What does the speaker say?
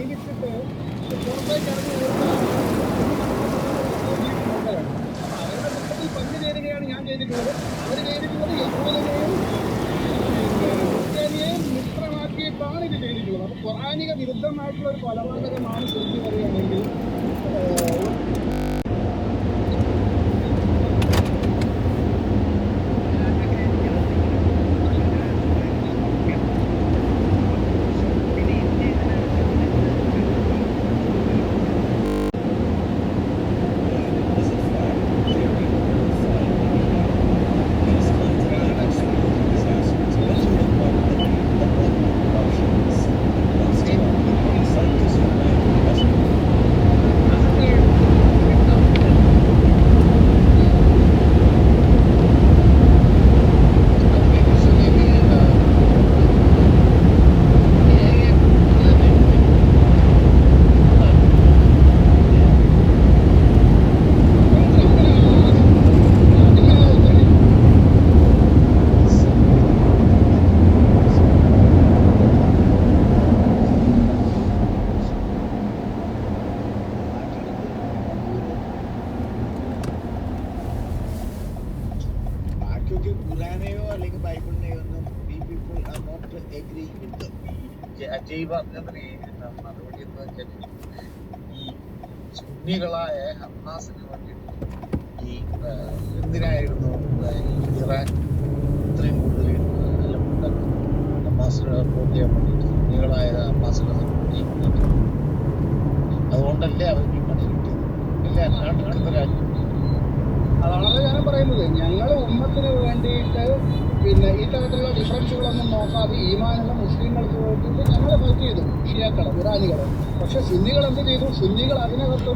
ജീവിച്ചിട്ട് പുറത്തേക്ക് ഇറങ്ങി വരുന്ന മക്കളാണ്. അപ്പൊ അവരുടെ ദുഃഖത്തിൽ പങ്കുചേരുകയാണ് ഞാൻ ചെയ്തിട്ടുള്ളത്. അവർ ചെയ്തിട്ടുള്ളത് യഹൂദനെയും ക്രിസ്ത്യാനിയെയും മിത്രമാക്കിയിട്ടാണ് ഇത് ചെയ്തിട്ടുള്ളത്. അപ്പൊ ഖുർആനിക വിരുദ്ധമായിട്ടുള്ള ഒരു കൊലപാതകമാണ് ശരിക്കും പറയുകയാണെങ്കിൽ. ഖുറാനെയോ അല്ലെങ്കിൽ ബൈബിളിനെയോ ഒന്നും ഈ people are not agree with. Ajay പറഞ്ഞതിന് മറുപടി എന്ന് വെച്ചാൽ ഈ സുന്നികളായ ഹമാസിന് വേണ്ടിയിട്ട് ഈ എന്തിനായിരുന്നു ഇറാൻ ഇത്രയും കൂടുതൽ ഹമാസിനെ സപ്പോർട്ട് ചെയ്യാൻ വേണ്ടിയിട്ട്, സുന്നികളായ ഹമാസിനെ സപ്പോർട്ട് ചെയ്യാൻ വേണ്ടിയിട്ട്? അതുകൊണ്ടല്ലേ അവർക്ക് ഈ പണി കിട്ടിയത്? അല്ലേ അല്ലാണ്ട് രാജ്യം? അതാണല്ലോ ഞാനും പറയുന്നത്. ഞങ്ങൾ ഉമ്മത്തിന് വേണ്ടിയിട്ട് ഈ തരത്തിലുള്ള ഡിഫറൻസുകളൊന്നും നോക്കാതെ ഈമാനുള്ള മുസ്ലിങ്ങൾക്ക് വേണ്ടിയിട്ട് ഞങ്ങൾ ഫൈറ്റ് ചെയ്തു, ഷിയാക്കള് ഇറാനികള്. പക്ഷെ സുന്നികൾ എന്ത് ചെയ്തു? സുന്നികൾ അതിനകത്തും